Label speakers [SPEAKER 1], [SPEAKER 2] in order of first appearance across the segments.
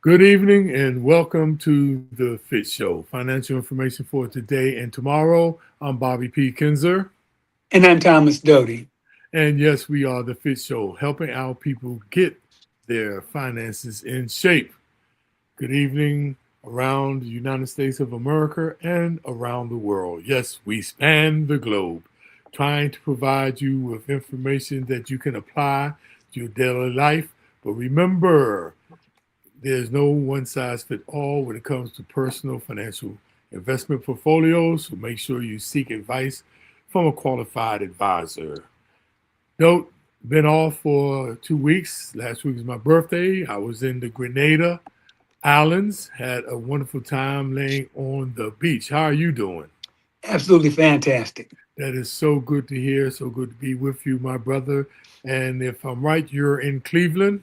[SPEAKER 1] Good evening and welcome to the Fit Show. Financial information for today and tomorrow. I'm Bobby P. Kinzer.
[SPEAKER 2] And I'm Thomas Doty.
[SPEAKER 1] And yes, we are the Fit Show, helping our people get their finances in shape. Good evening around the United States of America and around the world. Yes, we span the globe, trying to provide you with information that you can apply to your daily life. But remember, there's no one size fit all when it comes to personal financial investment portfolios, so make sure you seek advice from a qualified advisor. Note, been off for 2 weeks. Last week was my birthday. I was in the Grenada Islands, had a wonderful time laying on the beach. How are you doing?
[SPEAKER 2] Absolutely fantastic.
[SPEAKER 1] That is so good to hear. So good to be with you, my brother. And if I'm right, you're in Cleveland.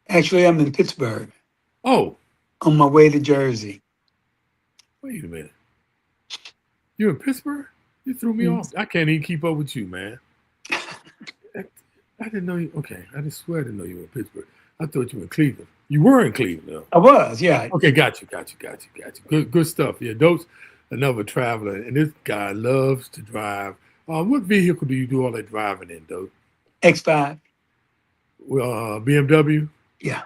[SPEAKER 2] Actually, I'm in Pittsburgh
[SPEAKER 1] Oh,
[SPEAKER 2] on my way to Jersey.
[SPEAKER 1] wait a minute. You're in Pittsburgh? You threw me off. I can't even keep up with you, man. I didn't know you. Okay, I just swear I didn't know you were in Pittsburgh. I thought you were in Cleveland. You were in Cleveland, though.
[SPEAKER 2] I was, yeah.
[SPEAKER 1] Okay, got you. Good stuff. Yeah, those another traveler, and this guy loves to drive. What vehicle do you do all that driving in, though?
[SPEAKER 2] X5.
[SPEAKER 1] Well, BMW.
[SPEAKER 2] Yeah.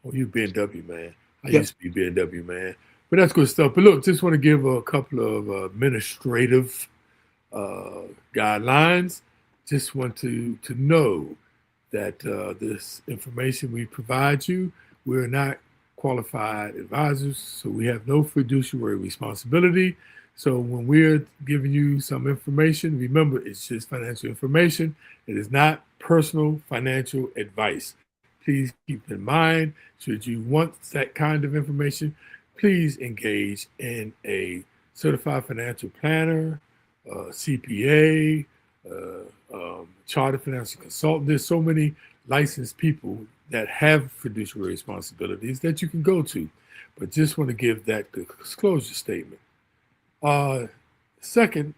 [SPEAKER 1] Oh, you BMW man. I
[SPEAKER 2] Yep.
[SPEAKER 1] used to be BMW man, but that's good stuff. But look, just want to give a couple of administrative uh, guidelines. Just want to know that this information we provide you, we're not qualified advisors, so we have no fiduciary responsibility. So when we're giving you some information, remember it's just financial information. It is not personal financial advice. Please keep in mind, should you want that kind of information, please engage in a certified financial planner, CPA, chartered financial consultant. There's so many licensed people that have fiduciary responsibilities that you can go to. But just want to give that disclosure statement. Uh, Second,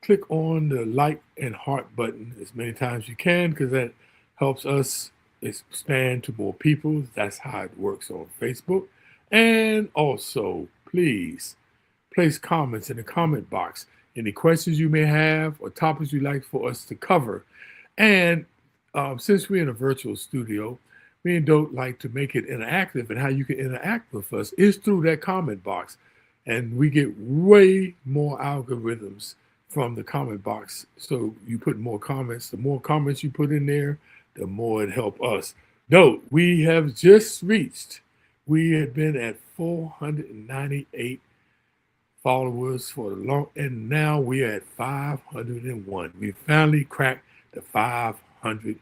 [SPEAKER 1] click on the like and heart button as many times as you can because that helps us expand to more people. That's how it works on Facebook. And also, please place comments in the comment box. Any questions you may have or topics you'd like for us to cover. And since we're in a virtual studio, we don't like to make it interactive. And how you can interact with us is through that comment box. And we get way more algorithms from the comment box. So you put more comments. The more comments you put in there, the more it helps us. Note, we have just reached, we had been at 498 followers for the long, and now we're at 501. We finally cracked the 500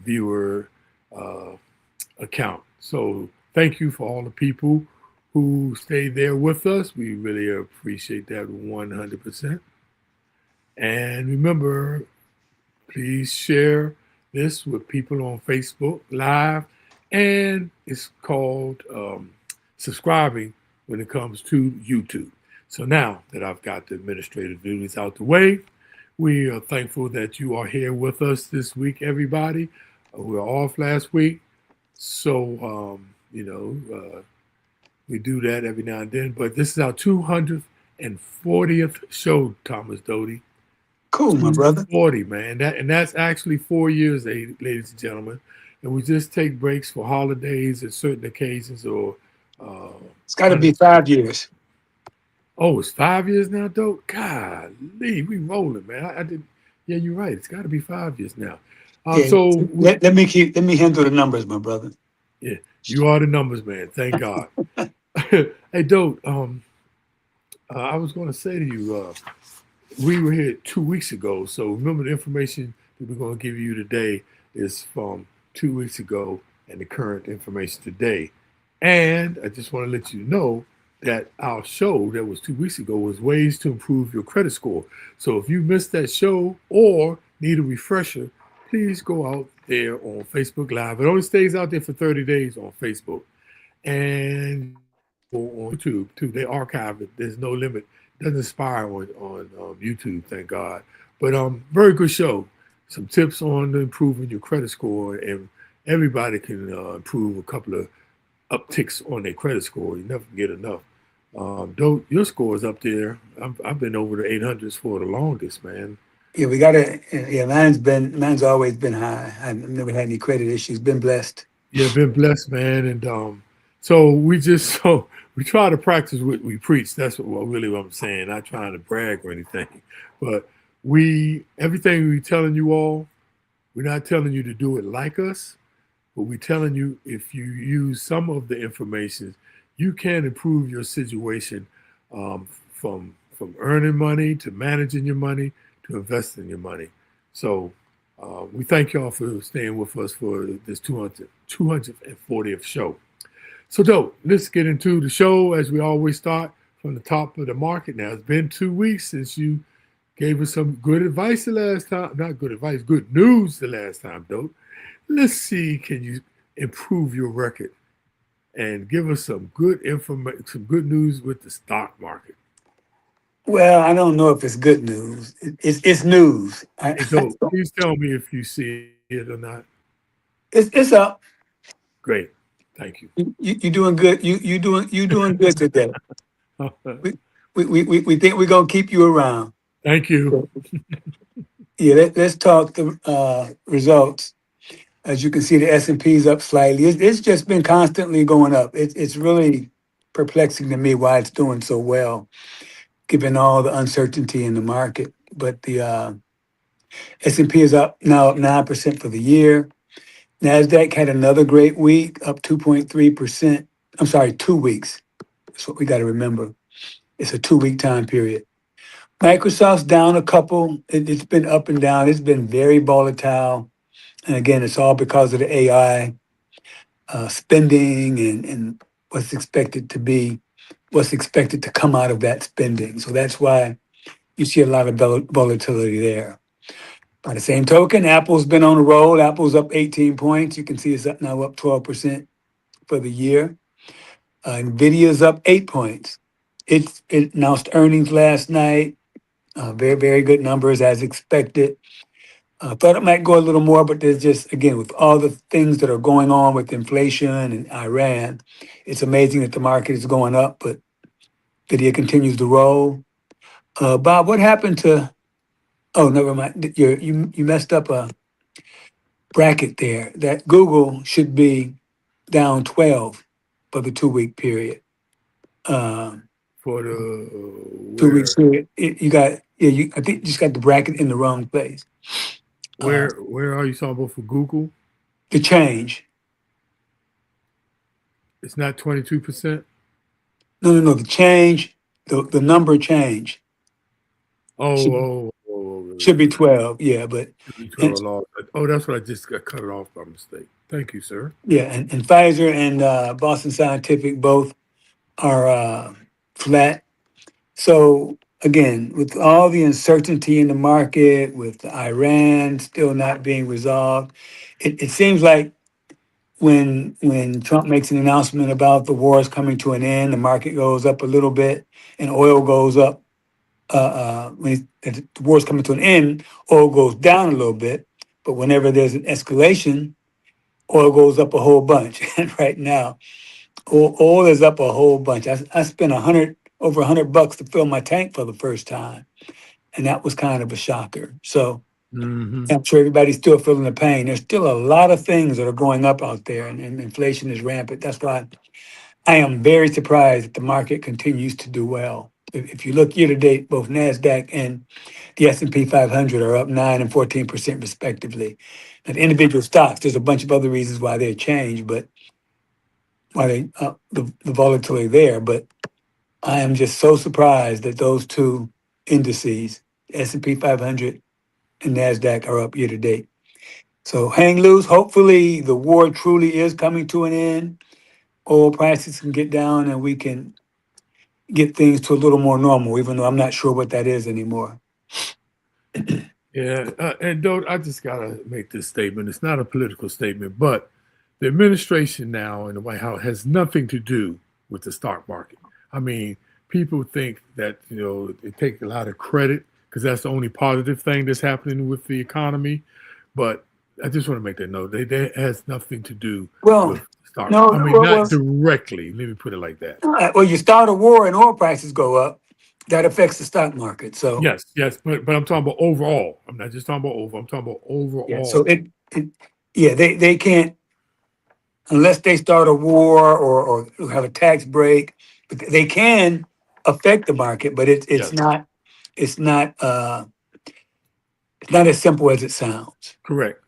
[SPEAKER 1] viewer uh, account. So thank you for all the people who stayed there with us. We really appreciate that 100%. And remember, please share this with people on Facebook Live. And it's called subscribing when it comes to YouTube. So now that I've got the administrative duties out the way, we are thankful that you are here with us this week, everybody. We were off last week. So, we do that every now and then. But this is our 240th show, Thomas Doty.
[SPEAKER 2] Cool, my brother.
[SPEAKER 1] 240, man. That's actually 4 years, ladies and gentlemen. And we just take breaks for holidays and certain occasions or
[SPEAKER 2] It's got to be 5 years.
[SPEAKER 1] Oh, it's 5 years now, though? Golly, we rolling, man. I did. Yeah, you're right. It's got to be 5 years now.
[SPEAKER 2] Yeah.
[SPEAKER 1] So,
[SPEAKER 2] Let me handle the numbers, my brother.
[SPEAKER 1] yeah, you are the numbers, man. Thank God. Hey, Doe, I was going to say to you, we were here 2 weeks ago. So remember the information that we're going to give you today is from 2 weeks ago and the current information today. And I just want to let you know that our show that was 2 weeks ago was ways to improve your credit score. So if you missed that show or need a refresher, please go out there on Facebook Live. It only stays out there for 30 days on Facebook. And on YouTube too. They archive it. There's no limit. It doesn't expire on YouTube, thank God. But very good show. Some tips on improving your credit score, and everybody can improve a couple of upticks on their credit score. You never get enough. Though your score is up there. I've been over the 800s for the longest, man.
[SPEAKER 2] Yeah, we gotta. Yeah, mine's always been high. I've never had any credit issues. Been blessed.
[SPEAKER 1] Yeah, been blessed, man. And so we just so we try to practice what we preach. That's really what I'm saying. Not trying to brag or anything, but we everything we telling you all, we're not telling you to do it like us, but we're telling you if you use some of the information, you can improve your situation from earning money to managing your money to investing your money. So we thank y'all for staying with us for this 240th show. So, dope, let's get into the show as we always start from the top of the market. Now, it's been 2 weeks since you gave us some good advice the last time. Not good advice, good news the last time, dope. Let's see, can you improve your record and give us some good information, some good news with the stock market?
[SPEAKER 2] Well, I don't know if it's good news. It's news.
[SPEAKER 1] Hey, dope, please tell me if you see it or not.
[SPEAKER 2] It's up.
[SPEAKER 1] Great. Thank you.
[SPEAKER 2] You doing good. You doing good today. We we think we're gonna keep you around.
[SPEAKER 1] Thank you.
[SPEAKER 2] Yeah, let's talk the results. As you can see, the S&P is up slightly. It's just been constantly going up. It's really perplexing to me why it's doing so well, given all the uncertainty in the market. But the S&P is up now, up 9% for the year. Nasdaq had another great week, up 2.3%. I'm sorry, 2 weeks. That's what we got to remember. It's a 2 week time period. Microsoft's down a couple. It's been up and down. It's been very volatile. And again, it's all because of the AI spending and what's expected to come out of that spending. So that's why you see a lot of volatility there. By the same token, Apple's been on a roll. Apple's up 18 points. You can see it's now up 12% for the year. Nvidia's up 8 points. It announced earnings last night. Very, very good numbers as expected. Thought it might go a little more, but there's just, again, with all the things that are going on with inflation and Iran, it's amazing that the market is going up, but Nvidia continues to roll. Bob, what happened to, oh, never mind. You messed up a bracket there. That Google should be down 12 for the 2 week period. Um,
[SPEAKER 1] For the
[SPEAKER 2] 2 weeks period. You got, yeah, I think you just got the bracket in the wrong place.
[SPEAKER 1] where are you talking about for Google?
[SPEAKER 2] The change.
[SPEAKER 1] It's not 22%.
[SPEAKER 2] No. The change, the number change
[SPEAKER 1] Oh,
[SPEAKER 2] should,
[SPEAKER 1] oh, oh, oh,
[SPEAKER 2] should be 12. Yeah, but
[SPEAKER 1] should be
[SPEAKER 2] and
[SPEAKER 1] 12 off. Oh, that's what I just got cut it off by mistake. Thank you, sir.
[SPEAKER 2] yeah, and Pfizer and Boston Scientific both are flat. So again, with all the uncertainty in the market, with Iran still not being resolved, it seems like when Trump makes an announcement about the war is coming to an end, the market goes up a little bit, and oil goes up. When the war is coming to an end, oil goes down a little bit. But whenever there's an escalation, oil goes up a whole bunch. And right now, oil is up a whole bunch. I spent over $100 to fill my tank for the first time, and that was kind of a shocker. So
[SPEAKER 1] Hmm.
[SPEAKER 2] I'm sure everybody's still feeling the pain. There's still a lot of things that are going up out there, and inflation is rampant. That's why I am very surprised that the market continues to do well. If you look year to date, both Nasdaq and the S&P 500 are up 9 and 14% respectively. And individual stocks, there's a bunch of other reasons why they changed, but why the volatility there. But I am just so surprised that those two indices, S&P 500 and Nasdaq, are up year to date. So hang loose. Hopefully, the war truly is coming to an end. Oil prices can get down, and we can get things to a little more normal. Even though I'm not sure what that is anymore.
[SPEAKER 1] Yeah, and don't I just gotta make this statement. It's not a political statement, but the administration now in the White House has nothing to do with the stock market. I mean, people think that they take a lot of credit because that's the only positive thing that's happening with the economy. But I just want to make that note. That has nothing to do
[SPEAKER 2] Well,
[SPEAKER 1] with start.
[SPEAKER 2] No,
[SPEAKER 1] I mean,
[SPEAKER 2] well,
[SPEAKER 1] not
[SPEAKER 2] well,
[SPEAKER 1] directly. Let me put it like that.
[SPEAKER 2] well, you start a war and oil prices go up, that affects the stock market. So
[SPEAKER 1] Yes, yes, but I'm talking about overall. I'm not just talking about over. I'm talking about
[SPEAKER 2] yeah, so
[SPEAKER 1] overall.
[SPEAKER 2] it yeah, they can't unless they start a war or have a tax break, but they can affect the market, but
[SPEAKER 1] Yes,
[SPEAKER 2] it's not uh it's not as simple as it sounds.
[SPEAKER 1] correct.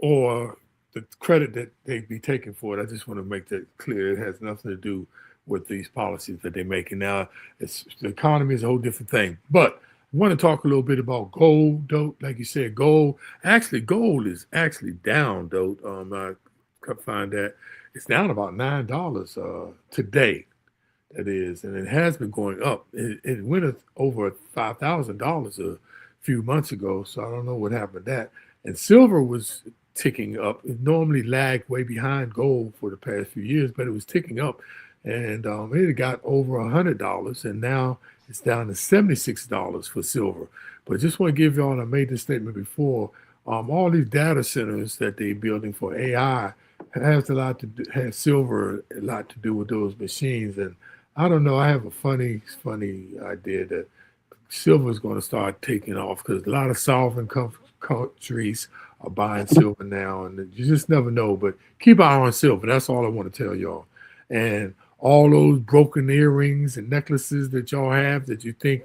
[SPEAKER 1] Or the credit that they be taking for it. I just want to make that clear. It has nothing to do with these policies that they're making now. It's the economy is a whole different thing. But I want to talk a little bit about gold, though. Like you said, gold. Actually, gold is actually down, though. I could find that it's down about $9 today. That is, and it has been going up. It went over $5,000 a few months ago, so I don't know what happened to that. And silver was ticking up. It normally lagged way behind gold for the past few years, but it was ticking up, and it got over $100, and now it's down to $76 for silver. But just want to give y'all, and I made this statement before, all these data centers that they're building for AI has a lot to do, has silver a lot to do with those machines, and I don't know. I have a funny idea that silver is going to start taking off because a lot of sovereign countries are buying silver now, and you just never know. But keep an eye on silver. That's all I want to tell y'all. And all those broken earrings and necklaces that y'all have that you think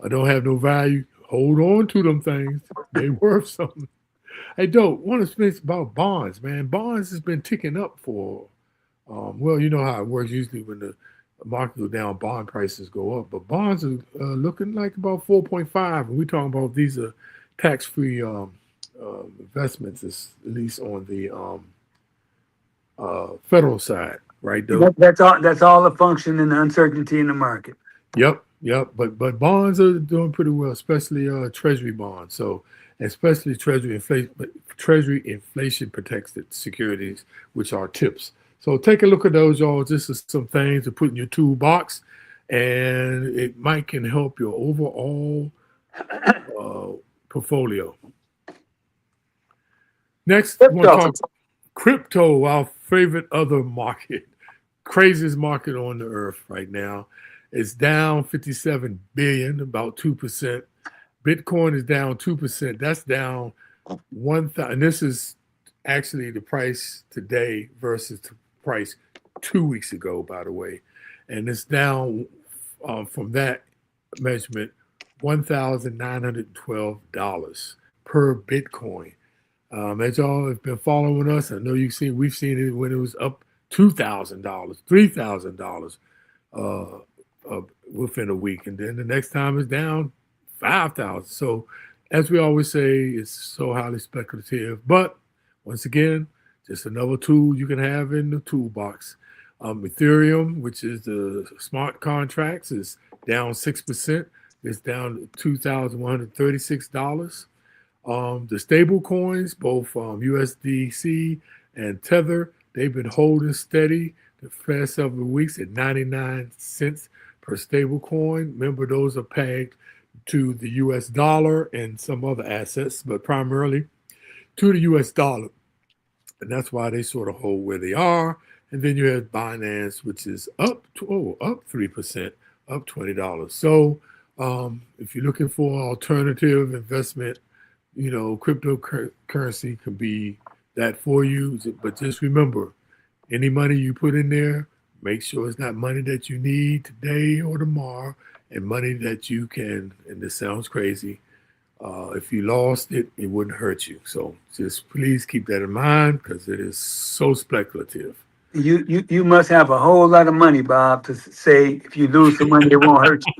[SPEAKER 1] don't have no value, hold on to them things. They worth something. Hey, don't want to speak about bonds, man. Bonds has been ticking up for well, you know how it works usually when the market go down, bond prices go up. But bonds are looking like about 4.5. And we're talking about these are tax-free investments, at least on the federal side, right, though?
[SPEAKER 2] That's all a function in the uncertainty in the market.
[SPEAKER 1] Yep, yep. But bonds are doing pretty well, especially Treasury bonds. So especially Treasury inflation protected securities, which are TIPS. So take a look at those, y'all. This is some things to put in your toolbox, and it might can help your overall uh, portfolio. Next, we want to
[SPEAKER 2] Crypto.
[SPEAKER 1] talk crypto, our favorite other market, craziest market on the earth right now. It's down 57 billion, about 2%. Bitcoin is down 2%. That's down 1,000. And this is actually the price today versus the price 2 weeks ago, by the way. And it's down from that measurement $1,912 per Bitcoin. As y'all have been following us, I know we've seen it when it was up $2,000, $3,000 uh, within a week, and then the next time it's down 5,000. So, as we always say, it's so highly speculative. But once again, just another tool you can have in the toolbox. Ethereum, which is the smart contracts, is down 6%. It's down to $2,136. The stable coins, both USDC and Tether, they've been holding steady the past several weeks at 99 cents per stable coin. Remember, those are pegged to the US dollar and some other assets, but primarily to the US dollar. And that's why they sort of hold where they are. And then you have Binance, which is up 3%, up $20. So if you're looking for alternative investment, cryptocurrency can be that for you. But just remember, any money you put in there, make sure it's not money that you need today or tomorrow, and money that you can. And this sounds crazy. If you lost it, it wouldn't hurt you. So just please keep that in mind because it is so speculative.
[SPEAKER 2] You must have a whole lot of money, Bob, to say if you lose some money, it won't hurt you.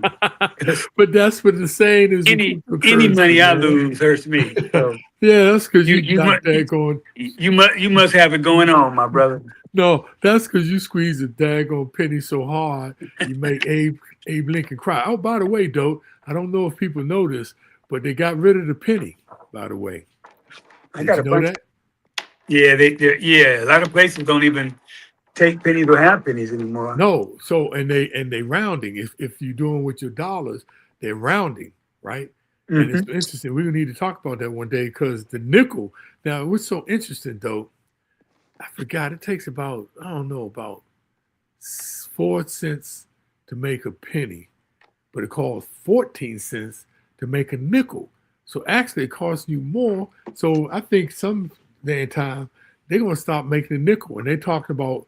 [SPEAKER 2] 'Cause
[SPEAKER 1] But that's what the saying is with
[SPEAKER 2] any
[SPEAKER 1] cryptocurrency,
[SPEAKER 2] money I
[SPEAKER 1] man.
[SPEAKER 2] lose hurts me. So
[SPEAKER 1] Yeah, that's because
[SPEAKER 2] you
[SPEAKER 1] you
[SPEAKER 2] you
[SPEAKER 1] got
[SPEAKER 2] must
[SPEAKER 1] daggone.
[SPEAKER 2] you must have it going on, my brother.
[SPEAKER 1] No, that's because you squeeze a daggone penny so hard you make Abe Lincoln cry. Oh, by the way, though, I don't know if people know this, but they got rid of the penny. By the way,
[SPEAKER 2] I
[SPEAKER 1] did
[SPEAKER 2] got
[SPEAKER 1] you
[SPEAKER 2] a
[SPEAKER 1] know
[SPEAKER 2] bunch.
[SPEAKER 1] that?
[SPEAKER 2] Yeah, yeah. A lot of places don't even take pennies or have pennies anymore.
[SPEAKER 1] No. So and they rounding. If you're doing with your dollars, they're rounding, right? And it's
[SPEAKER 2] Hmm.
[SPEAKER 1] interesting. We need to talk about that one day because the nickel. Now, what's so interesting though? I forgot. It takes about, I don't know, about 4 cents to make a penny, but it costs 14 cents to make a nickel. So actually, it costs you more. So I think some day and time they're gonna stop making a nickel, and they talking about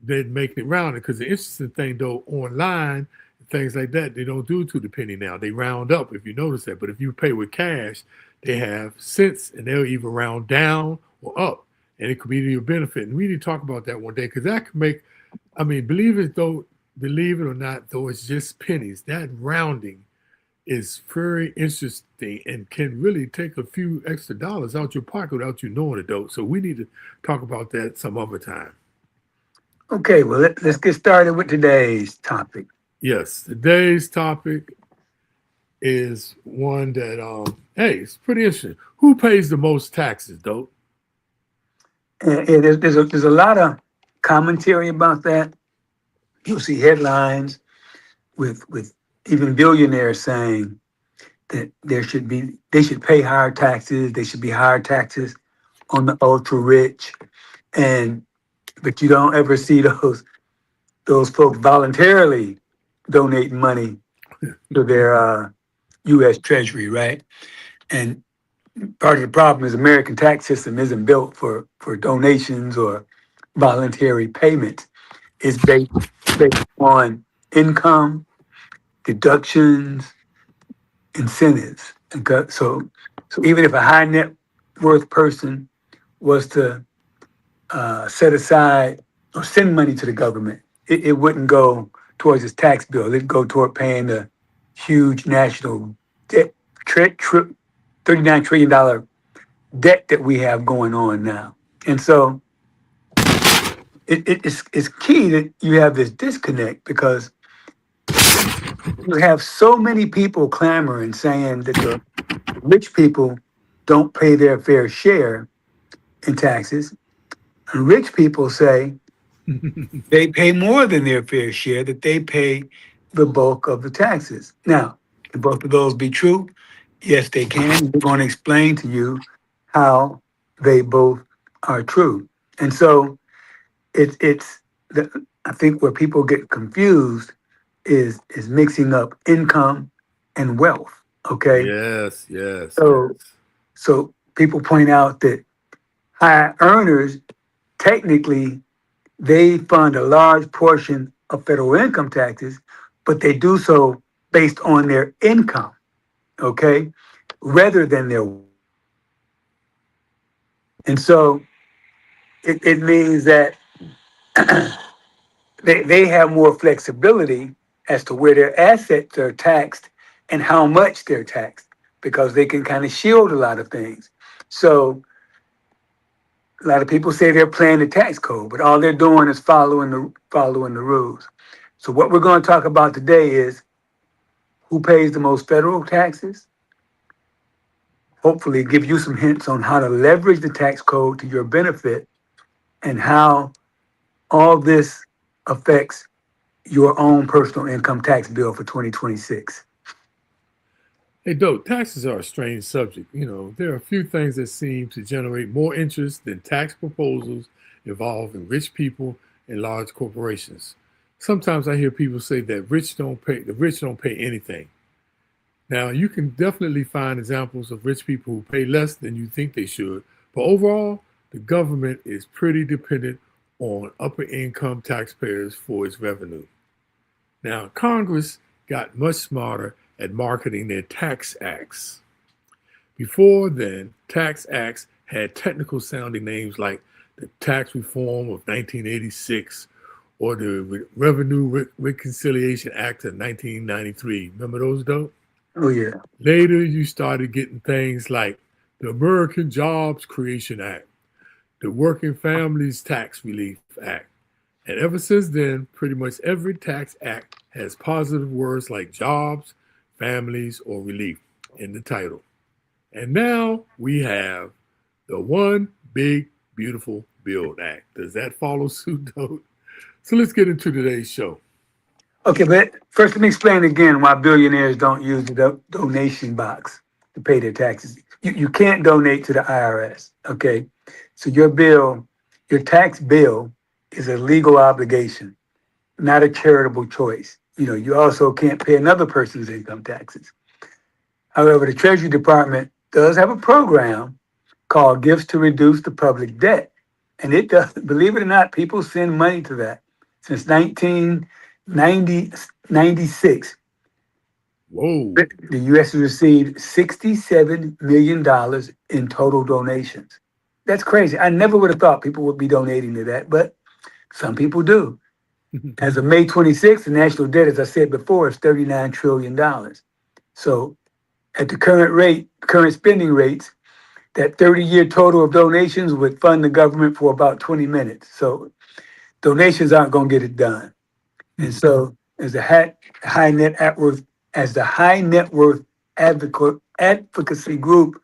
[SPEAKER 1] they're making it rounded. Because the interesting thing though, online things like that, they don't do to the penny now. They round up if you notice that. But if you pay with cash, they have cents, and they'll either round down or up, and it could be to your benefit. And we need to talk about that one day because that could make. I mean, believe it or not, though it's just pennies. That rounding is very interesting and can really take a few extra dollars out your pocket without you knowing it, though. So we need to talk about that some other time.
[SPEAKER 2] Okay, well, let's get started with today's topic.
[SPEAKER 1] Yes, today's topic is one that, hey, it's pretty interesting. Who pays the most taxes, though?
[SPEAKER 2] And there's a lot of commentary about that. You'll see headlines with even billionaires saying that they should pay higher taxes. They should be higher taxes on the ultra rich, and but you don't ever see those folks voluntarily donating money to their U.S. Treasury, right? And part of the problem is American tax system isn't built for donations or voluntary payment. It's based on income, deductions, incentives. So even if a high net worth person was to set aside or send money to the government, it wouldn't go towards his tax bill. It'd go toward paying the huge national debt, $39 trillion debt that we have going on now. And so it's key that you have this disconnect because you have so many people clamoring saying that the rich people don't pay their fair share in taxes. And rich people say they pay more than their fair share, that they pay the bulk of the taxes. Now, can both of those be true? Yes, they can. We're going to explain to you how they both are true. And so it's I think where people get confused is mixing up income and wealth. Okay.
[SPEAKER 1] Yes, yes,
[SPEAKER 2] So
[SPEAKER 1] yes.
[SPEAKER 2] so people point out that high earners technically they fund a large portion of federal income taxes, but they do so based on their income, okay, rather than their. And so it means that they have more flexibility as to where their assets are taxed and how much they're taxed because they can kind of shield a lot of things. So a lot of people say they're playing the tax code, but all they're doing is following the rules. So what we're going to talk about today is who pays the most federal taxes, hopefully give you some hints on how to leverage the tax code to your benefit and how all this affects your own personal income tax bill for 2026.
[SPEAKER 1] Hey, Dope, taxes are a strange subject. You know, there are a few things that seem to generate more interest than tax proposals involving rich people and large corporations. Sometimes I hear people say that the rich don't pay anything. Now, you can definitely find examples of rich people who pay less than you think they should, but overall, the government is pretty dependent on upper income taxpayers for its revenue. Now, Congress got much smarter at marketing their tax acts. Before then, tax acts had technical sounding names like the Tax Reform of 1986 or the Revenue Reconciliation Act of 1993. Remember those, though?
[SPEAKER 2] Oh yeah.
[SPEAKER 1] Later, you started getting things like the American Jobs Creation Act, the Working Families Tax Relief Act. And ever since then, pretty much every tax act has positive words like jobs, families, or relief in the title. And now we have the One Big Beautiful Build Act. Does that follow suit, though? So let's get into today's show.
[SPEAKER 2] Okay, but first let me explain again why billionaires don't use the donation box to pay their taxes. You can't donate to the IRS, okay? So your bill Your tax bill is a legal obligation, not a charitable choice. You also can't pay another person's income taxes. However, the Treasury Department does have a program called Gifts to Reduce the Public Debt. And it does, believe it or not, people send money to that. Since 1996,
[SPEAKER 1] Whoa.
[SPEAKER 2] the U.S. has received $67 million in total donations. That's crazy. I never would have thought people would be donating to that, but some people do. As of May 26th, the national debt, as I said before, is $39 trillion. So at the current rate, current spending rates, that 30-year total of donations would fund the government for about 20 minutes. So donations aren't going to get it done. And so as the high net worth advocacy group,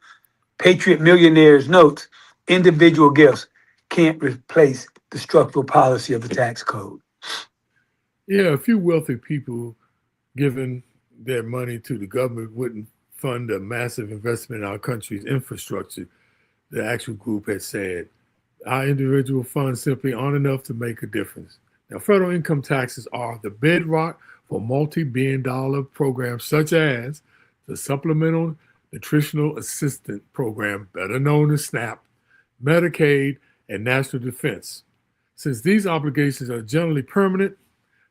[SPEAKER 2] Patriot Millionaires notes, individual gifts can't replace the structural policy of the tax code.
[SPEAKER 1] Yeah, a few wealthy people giving their money to the government wouldn't fund a massive investment in our country's infrastructure. The actual group has said our individual funds simply aren't enough to make a difference. Now, federal income taxes are the bedrock for multi-billion dollar programs such as the Supplemental Nutritional Assistance Program, better known as SNAP, Medicaid, and National Defense. Since these obligations are generally permanent,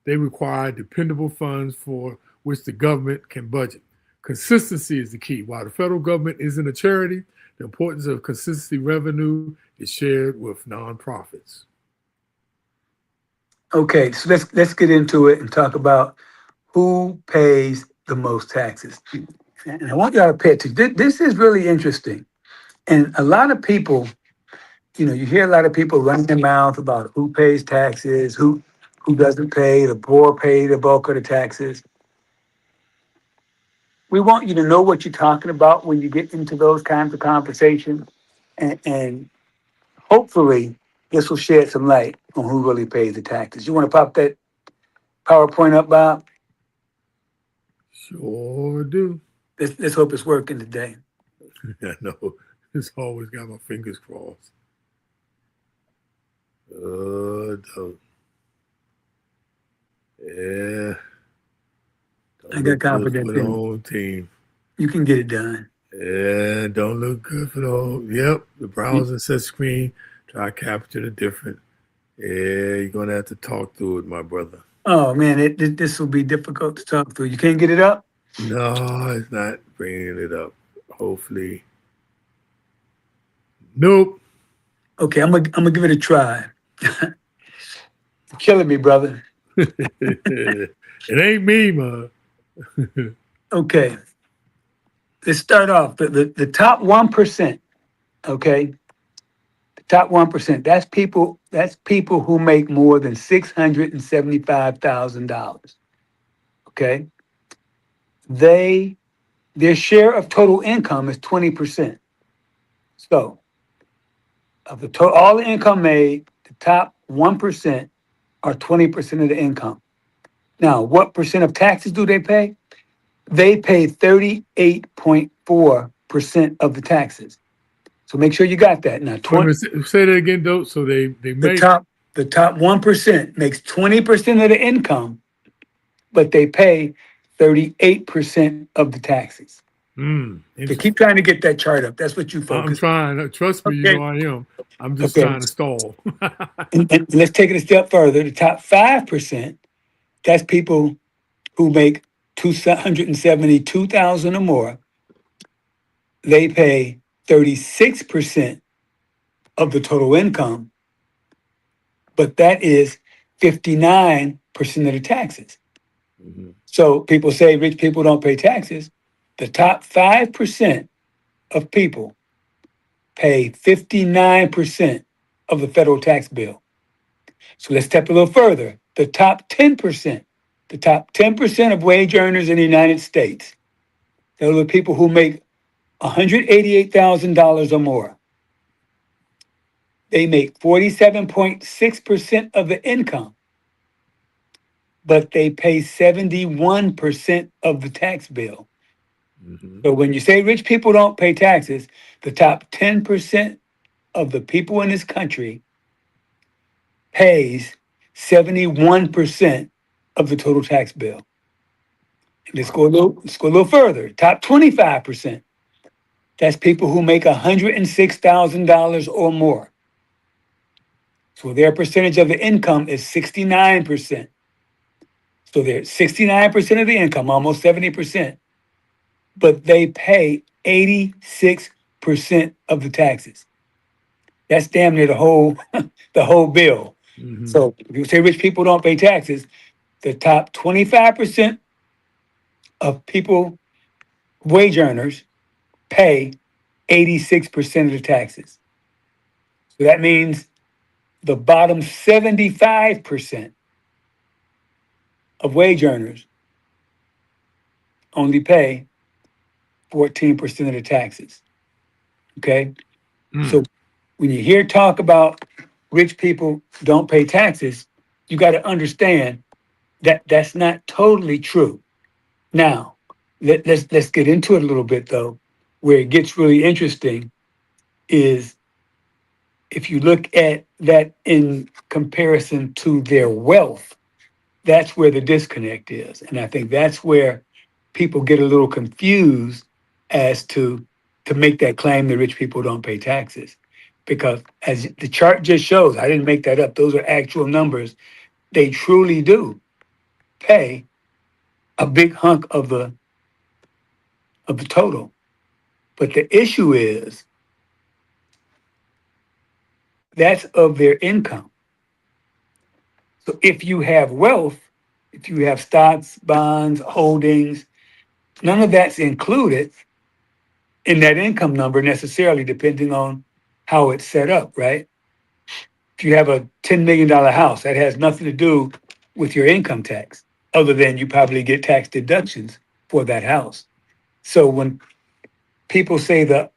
[SPEAKER 1] they require dependable funds for which the government can budget. Consistency is the key. While the federal government isn't a charity, the importance of consistency revenue is shared with nonprofits.
[SPEAKER 2] Okay, so let's get into it and talk about who pays the most taxes. And I want y'all to pay attention. This is really interesting. And a lot of people, you hear a lot of people running their mouth about who pays taxes, who doesn't pay, the poor pay the bulk of the taxes. We want you to know what you're talking about when you get into those kinds of conversations. And hopefully this will shed some light on who really pays the taxes. You want to pop that PowerPoint up, Bob?
[SPEAKER 1] Sure do.
[SPEAKER 2] Let's hope it's working today.
[SPEAKER 1] I know. It's always got my fingers crossed. Don't. Yeah.
[SPEAKER 2] I
[SPEAKER 1] Don't
[SPEAKER 2] got
[SPEAKER 1] look good
[SPEAKER 2] confidence
[SPEAKER 1] for the
[SPEAKER 2] in
[SPEAKER 1] home team.
[SPEAKER 2] you can get it done.
[SPEAKER 1] Yeah, don't look good for the home. Yep, the browser says screen. Try to capture the different. Yeah, you're gonna have to talk through it, my brother.
[SPEAKER 2] Oh man, this will be difficult to talk through. You can't get it up?
[SPEAKER 1] No, it's not bringing it up. Hopefully, nope.
[SPEAKER 2] Okay, I'm gonna give it a try. You're killing me, brother.
[SPEAKER 1] It ain't me, man.
[SPEAKER 2] Okay, let's start off. The top 1%, okay? The top 1%, that's people who make more than $675,000. Okay? They their share of total income is 20%. So of the total all the income made, the top 1% are 20% of the income. Now, what percent of taxes do they pay? They pay 38.4% of the taxes. So make sure you got that. Now,
[SPEAKER 1] Wait a minute, say that again, though. So they
[SPEAKER 2] the
[SPEAKER 1] make.
[SPEAKER 2] top the top 1% makes 20% of the income, but they pay 38% of the taxes. Okay, keep
[SPEAKER 1] Interesting.
[SPEAKER 2] trying to get that chart up. That's what you
[SPEAKER 1] I'm
[SPEAKER 2] focus.
[SPEAKER 1] trying. Trust me, you know
[SPEAKER 2] Okay.
[SPEAKER 1] I am. I'm just
[SPEAKER 2] Okay.
[SPEAKER 1] trying to stall.
[SPEAKER 2] And let's take it a step further. The top 5%, that's people who make 272,000 or more. They pay 36% of the total income, but that is 59% of the taxes.
[SPEAKER 1] Mhm.
[SPEAKER 2] So people say rich people don't pay taxes. The top 5% of people pay 59% of the federal tax bill. So let's step a little further. The top 10% of wage earners in the United States, those are the people who make $188,000 or more. They make 47.6% of the income, but they pay 71% of the tax bill.
[SPEAKER 1] Mhm.
[SPEAKER 2] So when you say rich people don't pay taxes, the top 10% of the people in this country pays 71% of the total tax bill.
[SPEAKER 1] Wow.
[SPEAKER 2] Let's go a little further. Top 25%. That's people who make $106,000 or more. So their percentage of the income is 69%. So they're 69% of the income, almost 70%, but they pay 86% of the taxes. That's damn near the whole the whole bill.
[SPEAKER 1] Hmm.
[SPEAKER 2] So if you say rich people don't pay taxes, the top 25% of people, wage earners, pay 86% of the taxes. So that means the bottom 75% of wage earners only pay 14% of the taxes. Okay.
[SPEAKER 1] Mm.
[SPEAKER 2] So when you hear talk about rich people don't pay taxes, you got to understand that that's not totally true. Now, let's get into it a little bit though. Where it gets really interesting is if you look at that in comparison to their wealth, that's where the disconnect is. And I think that's where people get a little confused as to make that claim that rich people don't pay taxes. Because as the chart just shows, I didn't make that up. Those are actual numbers. They truly do pay a big hunk of the total. But the issue is that's of their income. So if you have wealth, if you have stocks, bonds, holdings, none of that's included in that income number necessarily, depending on how it's set up, right? If you have a $10 million house, that has nothing to do with your income tax, other than you probably get tax deductions for that house. So when people say that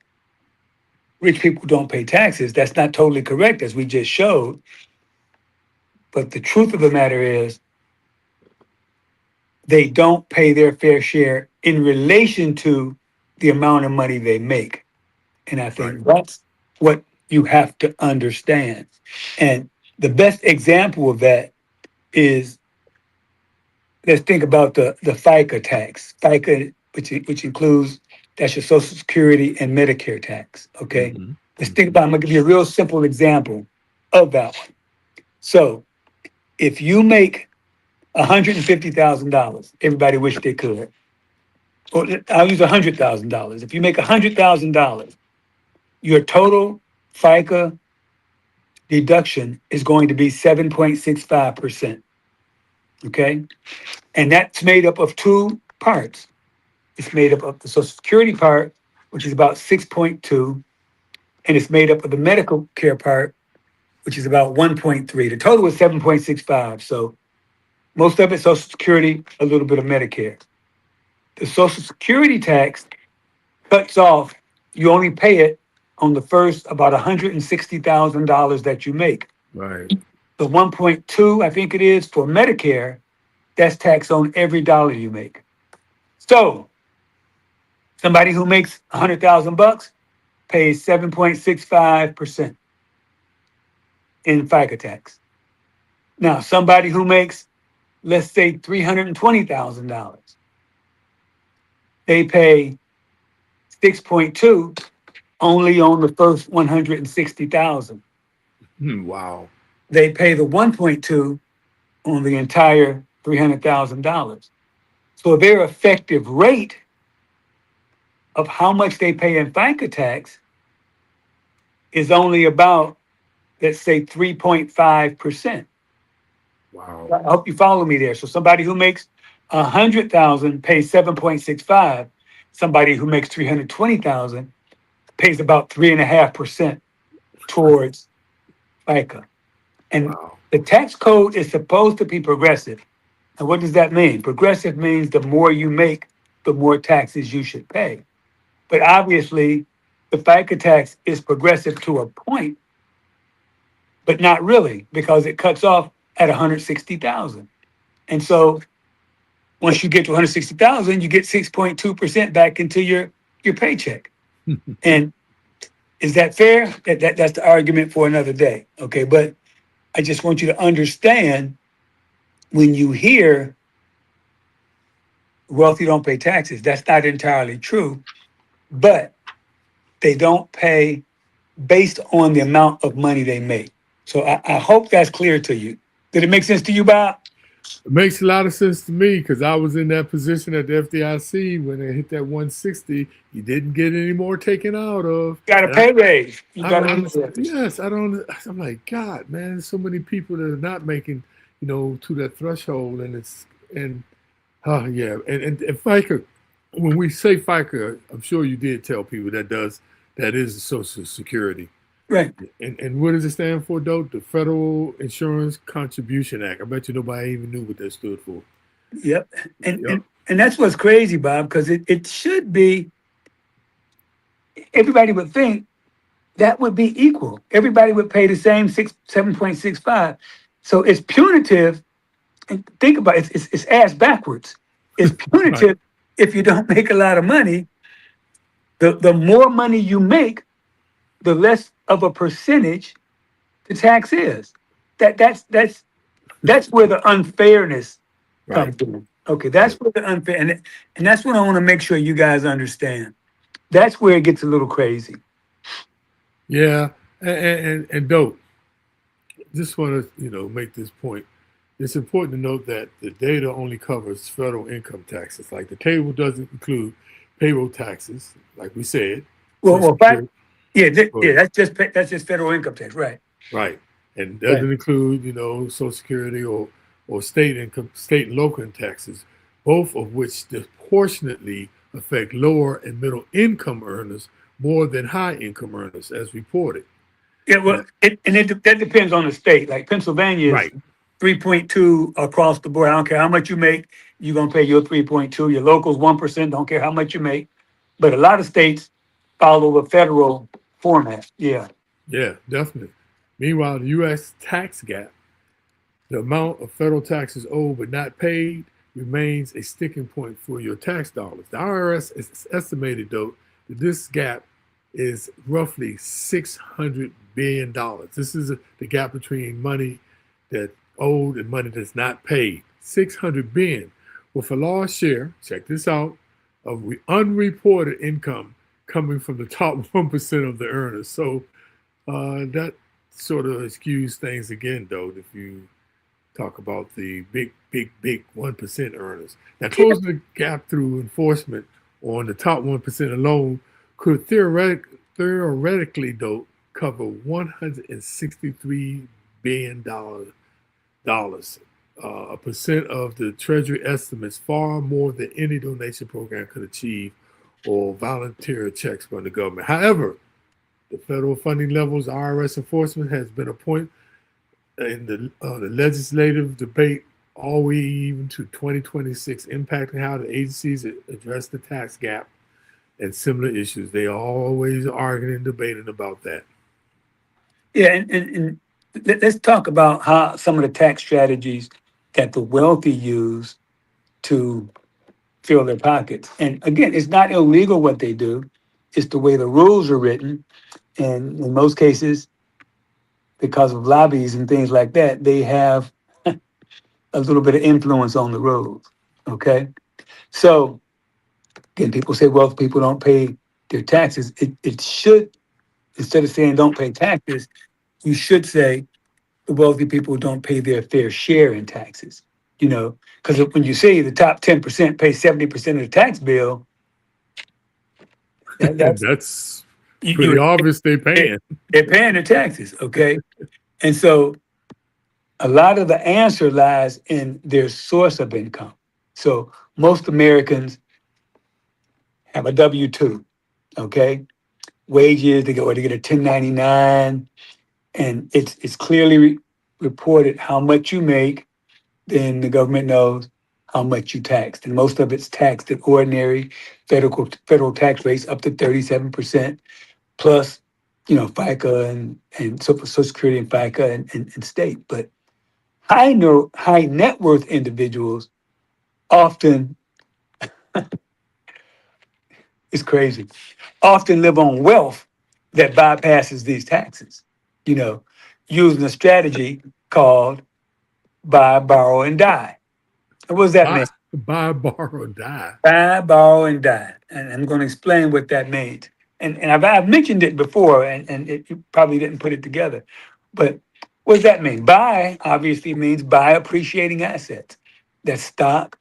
[SPEAKER 2] rich people don't pay taxes, that's not totally correct, as we just showed. But the truth of the matter is, they don't pay their fair share in relation to the amount of money they make. And I
[SPEAKER 1] Right.
[SPEAKER 2] think that's what you have to understand. And the best example of that is, let's think about the FICA tax. FICA, which includes, that's your Social Security and Medicare tax. Okay.
[SPEAKER 1] Hmm.
[SPEAKER 2] Let's think
[SPEAKER 1] Hmm.
[SPEAKER 2] about, I'm gonna give you a real simple example of that one. So if you make $150,000, everybody wish they could. Or I'll use $100,000. If you make $100,000, your total FICA deduction is going to be 7.65%. Okay. And that's made up of two parts. It's made up of the Social Security part, which is about 6.2, and it's made up of the medical care part, which is about 1.3. The total is 7.65. So most of it Social Security, a little bit of Medicare. The Social Security tax cuts off, you only pay it on the first about $160,000 that you make.
[SPEAKER 1] Right.
[SPEAKER 2] The 1.2, I think it is, for Medicare, that's tax on every dollar you make. So somebody who makes 100,000 bucks pays 7.65% in FICA tax. Now, somebody who makes, let's say, $320,000, they pay 6.2 only on the first 160,000.
[SPEAKER 1] Hmm. Wow.
[SPEAKER 2] They pay the 1.2 on the entire $300,000. So their effective rate of how much they pay in FICA tax is only about, let's say, 3.5%.
[SPEAKER 1] Wow.
[SPEAKER 2] I hope you follow me there. So somebody who makes 100,000 pays 7.65. Somebody who makes 320,000 pays about 3.5% towards FICA. And
[SPEAKER 1] Wow.
[SPEAKER 2] the tax code is supposed to be progressive. And what does that mean? Progressive means the more you make, the more taxes you should pay. But obviously, the FICA tax is progressive to a point, but not really, because it cuts off at 160,000. And so once you get to 160,000, you get 6.2% back into your paycheck. And is that fair? That's the argument for another day. Okay, but I just want you to understand when you hear wealthy don't pay taxes, that's not entirely true, but they don't pay based on the amount of money they make. So I hope that's clear to you. Did it make sense to you, Bob?
[SPEAKER 1] It makes a lot of sense to me because I was in that position at the FDIC when they hit that 160. You didn't get any more taken out of,
[SPEAKER 2] Got a
[SPEAKER 1] and
[SPEAKER 2] pay raise. You
[SPEAKER 1] I
[SPEAKER 2] got
[SPEAKER 1] don't
[SPEAKER 2] a pay
[SPEAKER 1] understand.
[SPEAKER 2] raise.
[SPEAKER 1] Yes, I don't. I'm like, God, man, there's so many people that are not making, to that threshold, and yeah, and FICA. When we say FICA, I'm sure you did tell people that is Social Security.
[SPEAKER 2] Right.
[SPEAKER 1] And what does it stand for, though? The Federal Insurance Contribution Act. I bet you nobody even knew what that stood for.
[SPEAKER 2] Yep. And
[SPEAKER 1] Yep.
[SPEAKER 2] and, and that's what's crazy, Bob, because it should be everybody would think that would be equal. Everybody would pay the same 7.65. So it's punitive. And think about it, it's ass backwards. It's
[SPEAKER 1] Right.
[SPEAKER 2] punitive if you don't make a lot of money. The more money you make, the less of a percentage the tax is. That's where the unfairness
[SPEAKER 1] Right.
[SPEAKER 2] comes in. Okay,
[SPEAKER 1] Right.
[SPEAKER 2] that's where the unfair and that's what I want to make sure you guys understand. That's where it gets a little crazy.
[SPEAKER 1] Yeah. And dope. Just want to make this point. It's important to note that the data only covers federal income taxes. Like the table doesn't include payroll taxes, like we said,
[SPEAKER 2] Well,
[SPEAKER 1] Social
[SPEAKER 2] well,
[SPEAKER 1] Security.
[SPEAKER 2] yeah,
[SPEAKER 1] Go
[SPEAKER 2] yeah,
[SPEAKER 1] ahead.
[SPEAKER 2] that's just federal income tax, right?
[SPEAKER 1] Right. And
[SPEAKER 2] Right.
[SPEAKER 1] doesn't include, Social Security or state and local taxes, both of which disproportionately affect lower and middle income earners more than high income earners, as reported.
[SPEAKER 2] Yeah,
[SPEAKER 1] And,
[SPEAKER 2] well, that depends on the state. Like Pennsylvania is
[SPEAKER 1] right.
[SPEAKER 2] 3.2 across the board. I don't care how much you make, you're gonna pay your 3.2. Your locals 1%. Don't care how much you make. But a lot of states follow the federal format. Yeah.
[SPEAKER 1] Yeah, definitely. Meanwhile, the U.S. tax gap, the amount of federal taxes owed but not paid, remains a sticking point for your tax dollars. The IRS is estimated, though, that this gap is roughly $600 billion. This is the gap between money that owed and money that's not paid. 600 billion, with a large share, check this out, of unreported income coming from the top 1% of the earners. So that sort of skews things again, though, if you talk about the big 1% earners. Now, closing the gap through enforcement on the top 1% alone could theoretically, though, cover $163 billion, a percent of the Treasury estimates, far more than any donation program could achieve or volunteer checks from the government. However, the federal funding levels, IRS enforcement has been a point in the legislative debate all the way even to 2026, impacting how the agencies address the tax gap and similar issues. They are always arguing and debating about that.
[SPEAKER 2] Yeah, and let's talk about how some of the tax strategies that the wealthy use to fill their pockets. And again, it's not illegal what they do. It's the way the rules are written. And in most cases, because of lobbies and things like that, they have a little bit of influence on the rules. Okay. So again, people say, well, if people don't pay their taxes, it should, instead of saying don't pay taxes, you should say the wealthy people don't pay their fair share in taxes. Because when you say the top 10% pay 70% of the tax bill, that's
[SPEAKER 1] That's
[SPEAKER 2] you
[SPEAKER 1] pretty
[SPEAKER 2] would
[SPEAKER 1] obvious they're
[SPEAKER 2] they-
[SPEAKER 1] paying.
[SPEAKER 2] they're paying their taxes, okay? And so a lot of the answer lies in their source of income. So most Americans have a W-2, okay? Wages, they get a 1099, and it's clearly reported how much you make, then the government knows how much you taxed. And most of it's taxed at ordinary federal tax rates up to 37%, plus, FICA and Social Security and FICA and state. But high net worth individuals often, it's crazy, often live on wealth that bypasses these taxes, you know, using a strategy. called buy, borrow, and die. And what does that mean?
[SPEAKER 1] Buy, borrow, die.
[SPEAKER 2] Buy, borrow, and die. And I'm going to explain what that means. And I've mentioned it before, and you probably didn't put it together. But what does that mean? Buy obviously means buy appreciating assets. That's stock,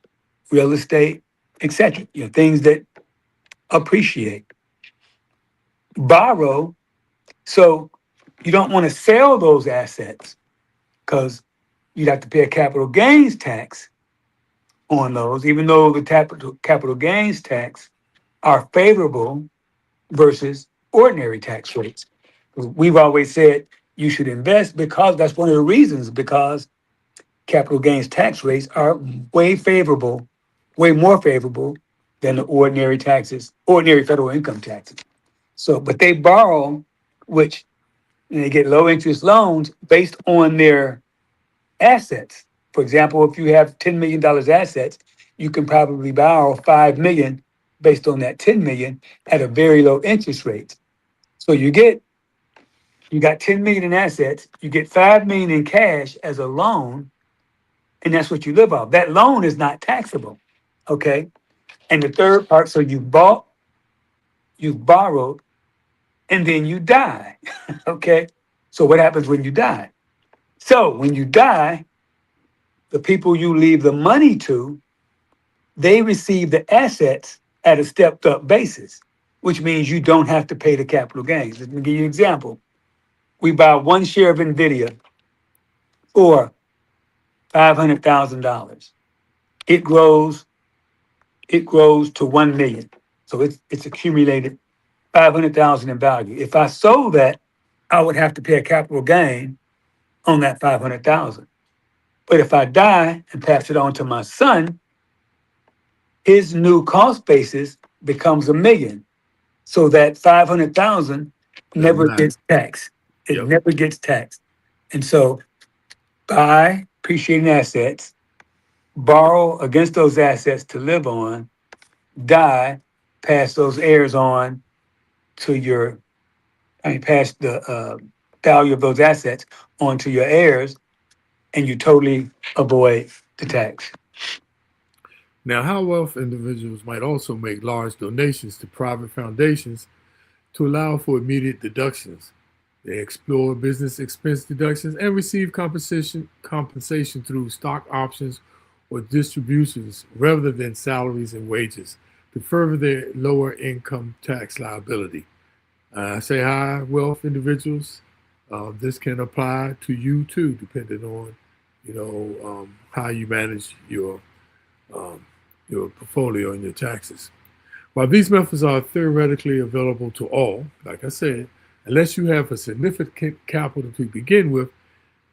[SPEAKER 2] real estate, etc. Things that appreciate. Borrow, so you don't want to sell those assets because you'd have to pay a capital gains tax on those, even though the capital gains tax are favorable versus ordinary tax rates. We've always said you should invest because that's one of the reasons, because capital gains tax rates are way favorable, way more favorable than the ordinary federal income taxes. So, but they borrow, which they get low interest loans based on their assets. For example, if you have $10 million assets, you can probably borrow 5 million based on that 10 million at a very low interest rate. So you got 10 million in assets, you get 5 million in cash as a loan, and that's what you live off. That loan is not taxable. Okay. And the third part, so you've borrowed, and then you die. Okay. So what happens when you die? So when you die, the people you leave the money to, they receive the assets at a stepped up basis, which means you don't have to pay the capital gains. Let me give you an example. We buy one share of NVIDIA for $500,000. It grows, it grows to 1 million. So it's accumulated 500,000 in value. If I sold that, I would have to pay a capital gain on that 500,000. But if I die and pass it on to my son, his new cost basis becomes 1 million. So that 500,000
[SPEAKER 1] Doesn't
[SPEAKER 2] never
[SPEAKER 1] matter.
[SPEAKER 2] gets taxed. It
[SPEAKER 1] Yep.
[SPEAKER 2] never gets taxed. And so buy appreciating assets, borrow against those assets to live on, die, pass those heirs on to pass the value of those assets on to your heirs, and you totally avoid the tax.
[SPEAKER 1] Now, how wealth individuals might also make large donations to private foundations to allow for immediate deductions. They explore business expense deductions and receive compensation through stock options or distributions rather than salaries and wages to further their lower income tax liability. I say high wealth individuals. This can apply to you too, depending on how you manage um, your portfolio and your taxes. While these methods are theoretically available to all, like I said, unless you have a significant capital to begin with,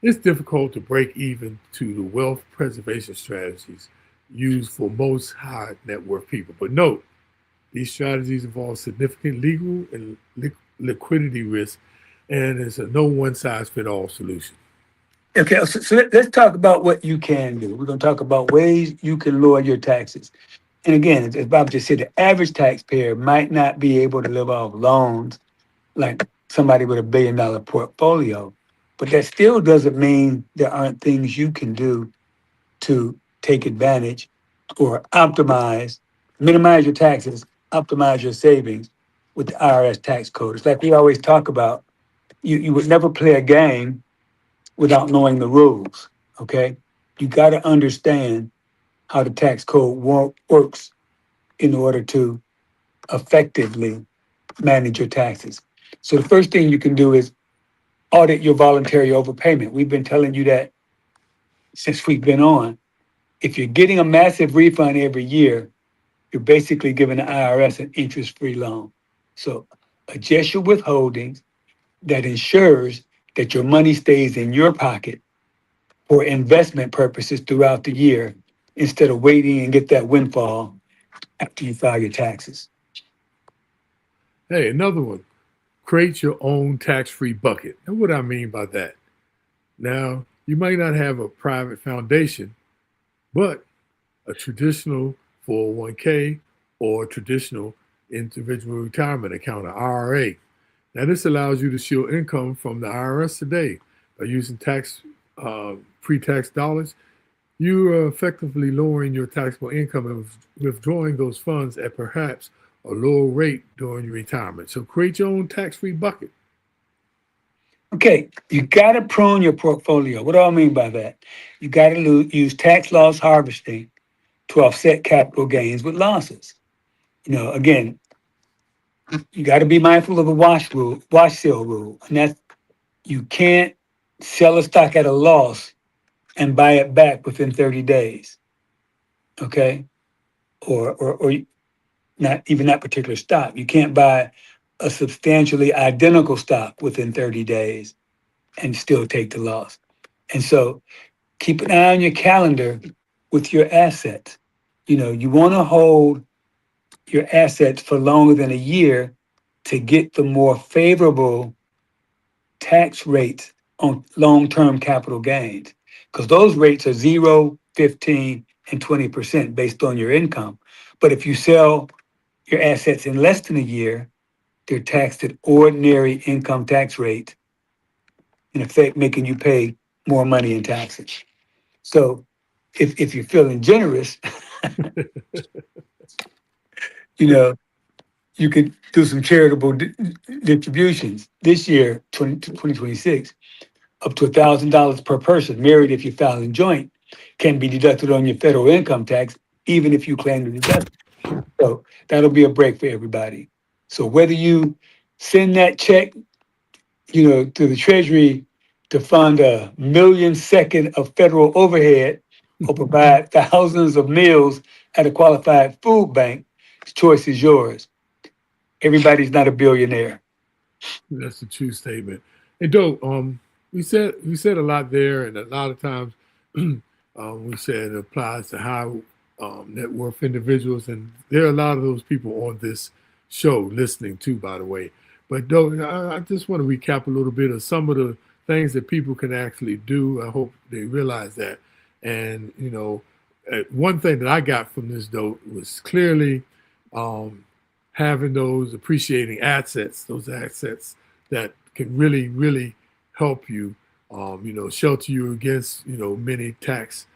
[SPEAKER 1] it's difficult to break even to the wealth preservation strategies used for most high net worth people. But note, these strategies involve significant legal and liquidity risk, and it's a no one size fit all solution.
[SPEAKER 2] Okay, so let's talk about what you can do. We're going to talk about ways you can lower your taxes. And again, as Bob just said, the average taxpayer might not be able to live off loans like somebody with $1 billion portfolio, but that still doesn't mean there aren't things you can do to take advantage or minimize your taxes, optimize your savings with the IRS tax code. It's like we always talk about. You would never play a game without knowing the rules. Okay, you got to understand how the tax code works in order to effectively manage your taxes. So the first thing you can do is audit your voluntary overpayment. We've been telling you that since we've been on. If you're getting a massive refund every year, you're basically giving the IRS an interest-free loan. So adjust your withholdings that ensures that your money stays in your pocket for investment purposes throughout the year instead of waiting and get that windfall after you file your taxes.
[SPEAKER 1] Hey, another one. Create your own tax free bucket. And what I mean by that? Now, you might not have a private foundation, but a traditional 401k or traditional individual retirement account, or IRA. Now, this allows you to shield income from the IRS today by using tax pre-tax dollars, you are effectively lowering your taxable income and withdrawing those funds at perhaps a lower rate during your retirement. So create your own tax-free bucket.
[SPEAKER 2] Okay, you got to prune your portfolio. What do I mean by that? You got to use tax loss harvesting to offset capital gains with losses. Again, you got to be mindful of the wash sale rule, and that's you can't sell a stock at a loss and buy it back within 30 days. Okay, or not even that particular stock. You can't buy a substantially identical stock within 30 days and still take the loss. And so keep an eye on your calendar with your assets. You want to hold your assets for longer than a year to get the more favorable tax rates on long-term capital gains. Because those rates are 0, 15, and 20% based on your income. But if you sell your assets in less than a year, they're taxed at ordinary income tax rate, in effect making you pay more money in taxes. So if you're feeling generous, you know, you could do some charitable distributions. This year, 2026, up to $1,000 per person, married if you're filing joint, can be deducted on your federal income tax, even if you claim to deduct. So that'll be a break for everybody. So whether you send that check, to the Treasury to fund 1 million second of federal overhead or provide thousands of meals at a qualified food bank, the choice is yours. Everybody's not a billionaire.
[SPEAKER 1] That's a true statement. And Doe, we said a lot there, and a lot of times we said it applies to high net worth individuals, and there are a lot of those people on this show listening too, by the way. But Doe, I just want to recap a little bit of some of the things that people can actually do. I hope they realize that. And one thing that I got from this Doe was clearly um, having those appreciating assets, those assets that can really, really help you, shelter you against, many tax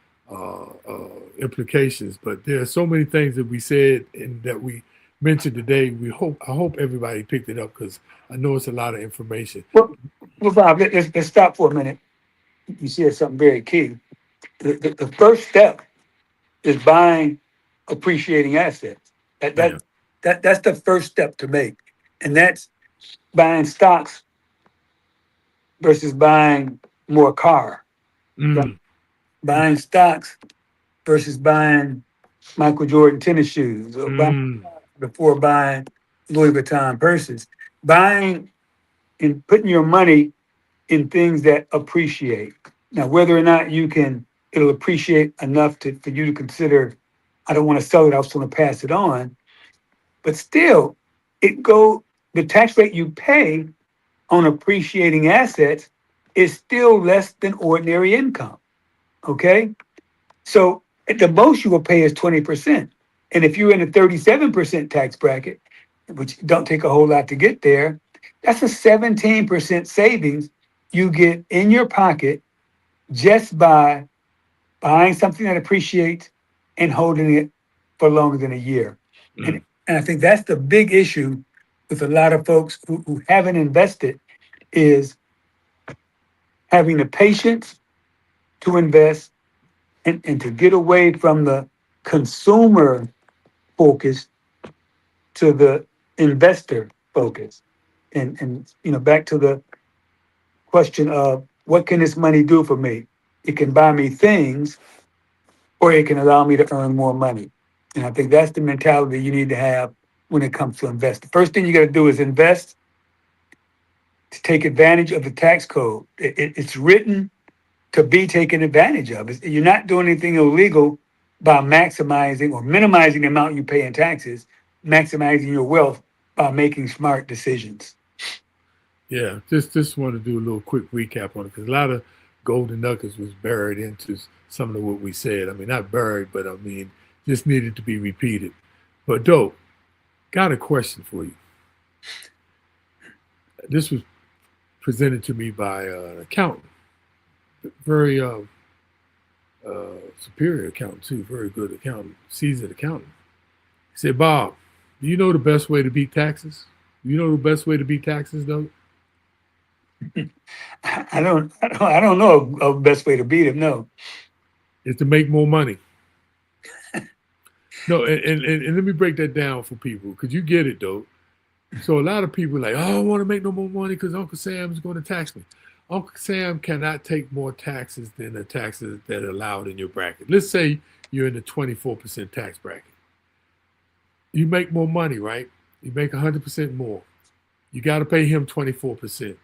[SPEAKER 1] implications. But there are so many things that we said and that we mentioned today. I hope everybody picked it up because I know it's a lot of information.
[SPEAKER 2] Well, Bob, let's stop for a minute. You said something very key. The first step is buying appreciating assets. That
[SPEAKER 1] Yeah.
[SPEAKER 2] that that's the first step to make, and that's buying stocks versus buying more car. Right?
[SPEAKER 1] Mm,
[SPEAKER 2] Buying stocks versus buying Michael Jordan tennis shoes, or buying
[SPEAKER 1] mm,
[SPEAKER 2] before buying Louis Vuitton purses. Buying and putting your money in things that appreciate. Now, whether or not it'll appreciate enough for you to consider, I don't want to sell it, I just want to pass it on. But still, it go the tax rate you pay on appreciating assets is still less than ordinary income. Okay. So at the most you will pay is 20%. And if you're in a 37% tax bracket, which don't take a whole lot to get there, that's a 17% savings you get in your pocket just by buying something that appreciates and holding it for longer than a year. And,
[SPEAKER 1] mm.
[SPEAKER 2] and I think that's the big issue with a lot of folks who haven't invested is having the patience to invest and to get away from the consumer focus to the investor focus. And back to the question of what can this money do for me? It can buy me things or it can allow me to earn more money. And I think that's the mentality you need to have when it comes to invest. The first thing you got to do is invest to take advantage of the tax code. It's written to be taken advantage of. You're not doing anything illegal by maximizing or minimizing the amount you pay in taxes, maximizing your wealth by making smart decisions.
[SPEAKER 1] Yeah, just want to do a little quick recap on it because a lot of golden nuggets was buried into some of what we said. I mean, not buried, but I mean, just needed to be repeated. But dope, got a question for you. This was presented to me by an accountant. very superior accountant too, very good accountant, seasoned accountant. He said, Bob, do you know the best way to beat taxes? You know the best way to beat taxes, though,
[SPEAKER 2] I don't know a best way to beat him. No.
[SPEAKER 1] is to make more money. No, and let me break that down for people because you get it though. So a lot of people are like, oh, I want to make no more money because Uncle Sam is going to tax me. Uncle Sam cannot take more taxes than the taxes that are allowed in your bracket. Let's say you're in the 24% tax bracket. You make more money, right? You make 100% more. You got to pay him 24%.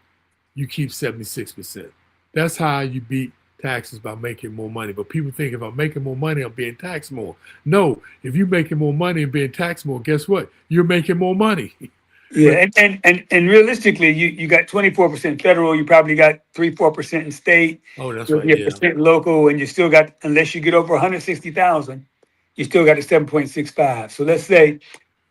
[SPEAKER 1] You keep 76%. That's how you beat taxes, by making more money. But people think if I'm making more money, I'm being taxed more. No, if you're making more money and being taxed more, guess what? You're making more money.
[SPEAKER 2] Yeah,
[SPEAKER 1] But
[SPEAKER 2] and realistically, you got 24% federal, you probably got 3-4% in state,
[SPEAKER 1] oh, that's right.
[SPEAKER 2] your
[SPEAKER 1] Yeah.
[SPEAKER 2] percent local, and you still got, unless you get over 160,000, you still got the 7.65. So let's say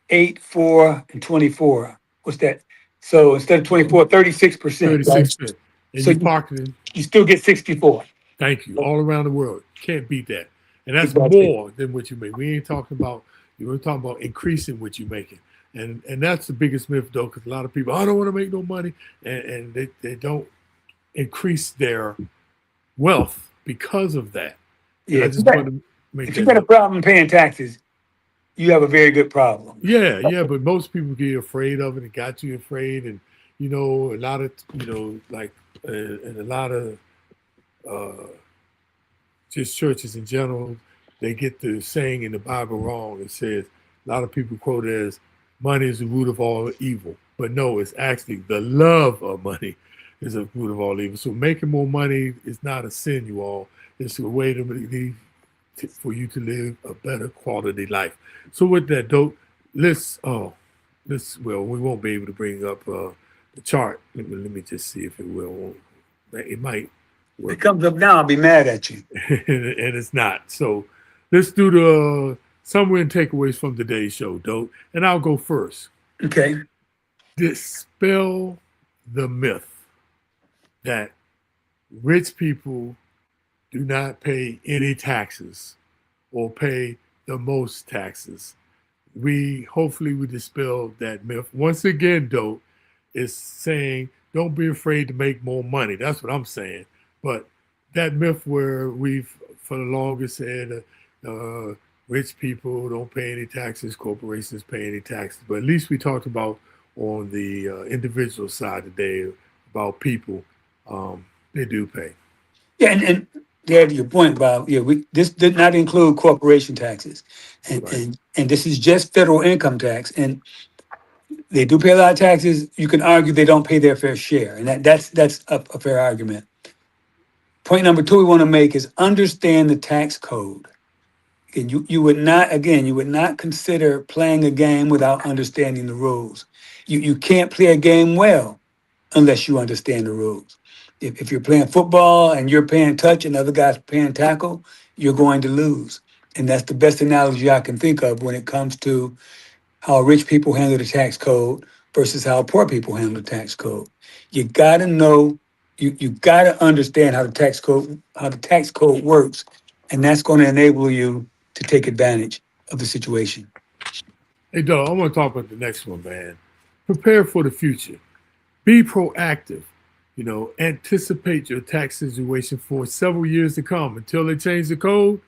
[SPEAKER 2] 8, 4, and 24. What's that? So instead of 24, 36%, right?
[SPEAKER 1] 36%. And
[SPEAKER 2] So
[SPEAKER 1] you
[SPEAKER 2] you,
[SPEAKER 1] pocketing,
[SPEAKER 2] you still get 64.
[SPEAKER 1] thank you, all around the world. Can't beat that. And that's
[SPEAKER 2] Exactly.
[SPEAKER 1] more than what you make. We ain't talking about, we're talking about increasing what you're making. And that's the biggest myth, though, because a lot of people, I don't want to make no money. And they don't increase their wealth because of that. And
[SPEAKER 2] Yeah,
[SPEAKER 1] I just want to make
[SPEAKER 2] if you
[SPEAKER 1] that
[SPEAKER 2] got a
[SPEAKER 1] note.
[SPEAKER 2] problem paying taxes, you have a very good problem.
[SPEAKER 1] Yeah, yeah, but most people get afraid of it. It got you afraid. And, a lot of, like, and a lot of, uh, just churches in general, they get the saying in the Bible wrong. It says a lot of people quote it as money is the root of all evil, but no, it's actually the love of money is the root of all evil. So making more money is not a sin, you all. It's a way for you to live a better quality life. So with that, dope, let's well, we won't be able to bring up the chart. Let me just see if it will. It might
[SPEAKER 2] If it
[SPEAKER 1] work.
[SPEAKER 2] comes up now, I'll be mad at you.
[SPEAKER 1] And it's not. So let's do the summary and takeaways from today's show, dope. And I'll go first.
[SPEAKER 2] Okay.
[SPEAKER 1] Dispel the myth that rich people do not pay any taxes or pay the most taxes. We dispel that myth. Once again, dope, is saying don't be afraid to make more money. That's what I'm saying. But that myth where we've for the longest said rich people don't pay any taxes, corporations pay any taxes. But at least we talked about on the individual side today about people, they do pay.
[SPEAKER 2] Yeah, and yeah, to your point, Bob. Yeah, this did not include corporation taxes,
[SPEAKER 1] Right.
[SPEAKER 2] and this is just federal income tax, and they do pay a lot of taxes. You can argue they don't pay their fair share, and that's a fair argument. Point number two we want to make is understand the tax code. And you would not consider playing a game without understanding the rules. You can't play a game well unless you understand the rules. If you're playing football and you're paying touch and other guys paying tackle, you're going to lose. And that's the best analogy I can think of when it comes to how rich people handle the tax code versus how poor people handle the tax code. You gotta know, you gotta understand how the tax code works, and that's going to enable you to take advantage of the situation.
[SPEAKER 1] Hey, Doug, I want to talk about the next one, man. Prepare for the future. Be proactive. Anticipate your tax situation for several years to come until they change the code.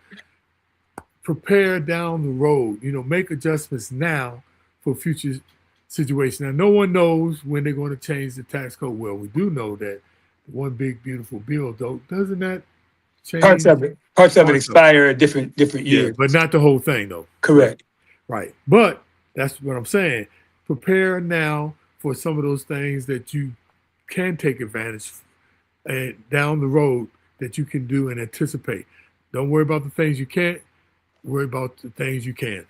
[SPEAKER 1] Prepare down the road. Make adjustments now for future situations. Now, no one knows when they're going to change the tax code. Well, we do know that one big beautiful bill, though, doesn't that change
[SPEAKER 2] Parts of it
[SPEAKER 1] parts of it?
[SPEAKER 2] expire at different
[SPEAKER 1] Yeah,
[SPEAKER 2] years.
[SPEAKER 1] but not the whole thing, though. Right.
[SPEAKER 2] Correct.
[SPEAKER 1] Right. But that's what I'm saying. Prepare now for some of those things that you can take advantage and down the road that you can do and anticipate. Don't worry about the things you can't. Worry about the things you can.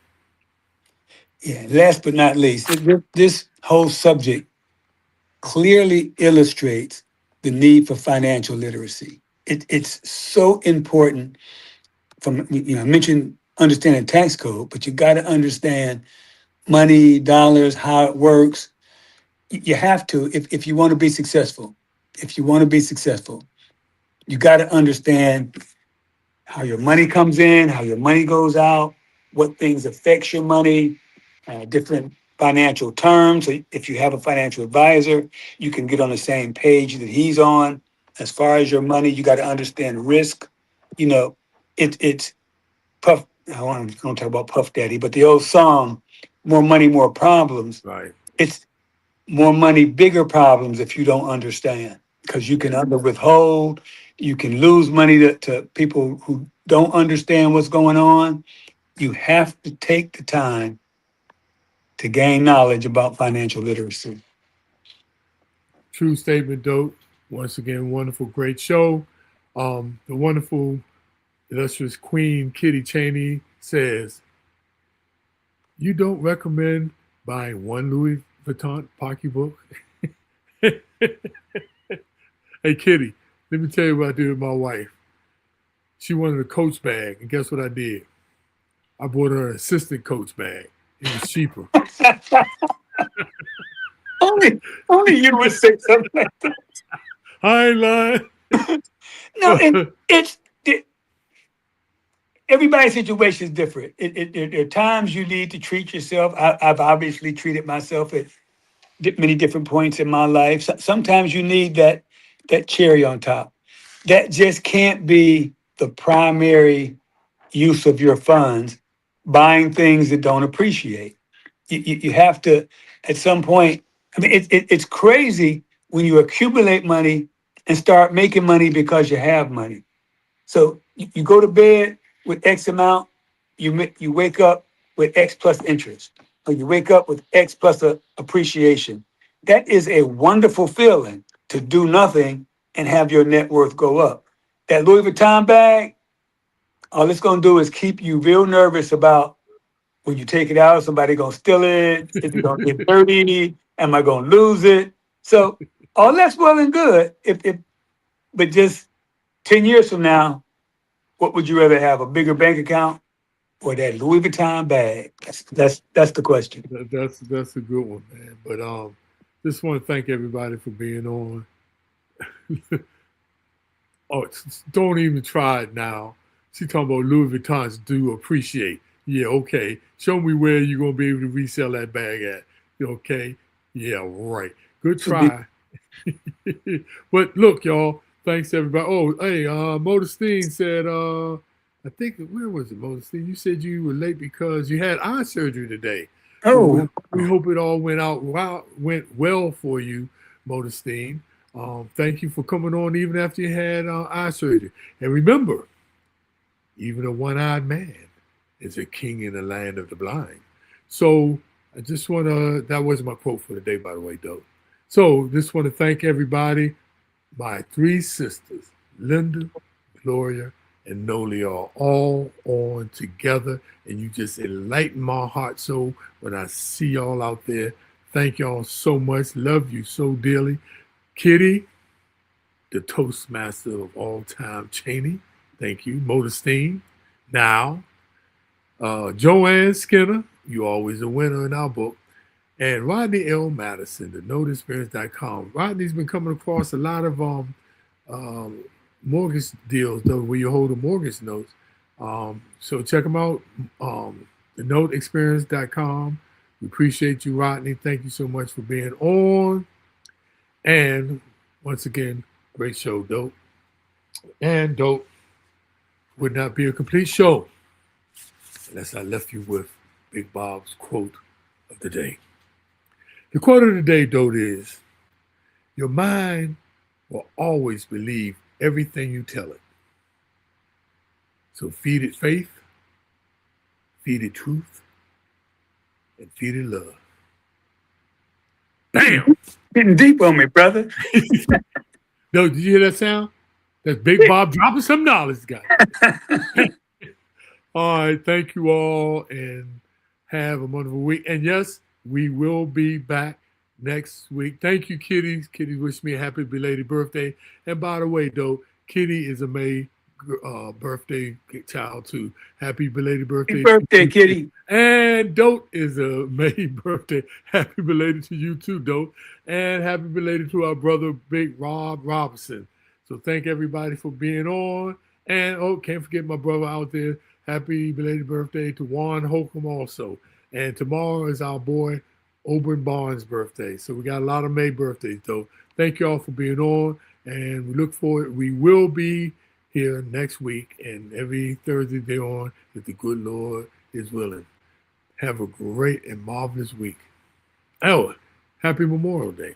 [SPEAKER 2] Yeah. Last but not least, this whole subject clearly illustrates the need for financial literacy. It's so important. I mentioned understanding tax code, but you got to understand money, dollars, how it works. You have to if you want to be successful. If you want to be successful, You got to understand how your money comes in, how your money goes out, what things affects your money, different financial terms. So if you have a financial advisor, you can get on the same page that he's on. As far as your money, you got to understand risk. You know, it's Puff. I want to talk about Puff Daddy, but the old song, "More money, more problems."
[SPEAKER 1] Right.
[SPEAKER 2] It's more money, bigger problems if you don't understand, because you can under withhold, you can lose money to people who don't understand what's going on. You have to take the time to gain knowledge about financial literacy.
[SPEAKER 1] True statement, dope. Once again, wonderful, great show. The wonderful, illustrious Queen Kitty Cheney says, "You don't recommend buying one Louis Vuitton pocketbook?" Hey, Kitty, let me tell you what I did with my wife. She wanted a Coach bag, and guess what I did? I bought her an assistant Coach bag. It was cheaper.
[SPEAKER 2] only, only you would say something like that.
[SPEAKER 1] I ain't lying.
[SPEAKER 2] No, and everybody's situation is different. There are times you need to treat yourself. I've obviously treated myself at many different points in my life. Sometimes you need that cherry on top. That just can't be the primary use of your funds, buying things that don't appreciate. You have to, at some point, I mean, it's crazy when you accumulate money and start making money because you have money. So you go to bed with X amount, you wake up with X plus interest, or you wake up with X plus appreciation. That is a wonderful feeling to do nothing and have your net worth go up. That Louis Vuitton bag, all it's gonna do is keep you real nervous about when you take it out, somebody gonna steal it, is it gonna get dirty, am I gonna lose it? So all that's well and good. If but just 10 years from now, what would you rather have, a bigger bank account or that Louis Vuitton bag? That's the question.
[SPEAKER 1] That's a good one, man. But just want to thank everybody for being on. Oh, don't even try it now. She talking about Louis Vuittons do appreciate. Yeah, okay. Show me where you're gonna be able to resell that bag at. Okay. Yeah, right. Good
[SPEAKER 2] So be,
[SPEAKER 1] try. But look, y'all. Thanks everybody. Oh, hey, Modestine said, I think where was it, Modestine? You said you were late because you had eye surgery today. Well,
[SPEAKER 2] oh,
[SPEAKER 1] we hope it all went well for you, Modestine. Thank you for coming on even after you had eye surgery. And remember, even a one-eyed man is a king in the land of the blind. So I just want to, that was my quote for the day, by the way, though. So just want to thank everybody. My three sisters, Linda, Gloria, and Noli, are all on together. And you just enlighten my heart so when I see y'all out there. Thank y'all so much. Love you so dearly. Kitty, the Toastmaster of all time, Cheney. Thank you. Modestine. Now, Joanne Skinner, you always a winner in our book. And Rodney L. Madison, the NoteExperience.com. Rodney's been coming across a lot of um, mortgage deals, though, where you hold a mortgage notes. So check them out, the NoteExperience.com. We appreciate you, Rodney. Thank you so much for being on. And once again, great show, Dope. And Dope would not be a complete show unless I left you with Big Bob's quote of the day. The quote of the day, Dope, is, your mind will always believe everything you tell it. So feed it faith, feed it truth, and feed it love. Bam!
[SPEAKER 2] getting deep on me, brother.
[SPEAKER 1] No, did you hear that sound? That's Big Bob dropping some knowledge, guys. All right, thank you all, and have a wonderful week. And yes, we will be back next week. Thank you, Kitty. Kitty wished me a happy belated birthday. And by the way, though, Kitty is a May birthday child too. Happy belated
[SPEAKER 2] Happy
[SPEAKER 1] birthday to
[SPEAKER 2] birthday,
[SPEAKER 1] you, Kitty.
[SPEAKER 2] kitty.
[SPEAKER 1] And Dote is a May birthday. Happy belated to you too, Dote. And happy belated to our brother, Big Rob Robinson. So thank everybody for being on. And oh, can't forget my brother out there. Happy belated birthday to Juan Holcomb also. And tomorrow is our boy Oben Barnes' birthday. So we got a lot of May birthdays though. Thank you all for being on. And we look forward. We will be here next week and every Thursday day on if the good Lord is willing. Have a great and marvelous week. Oh, happy Memorial Day.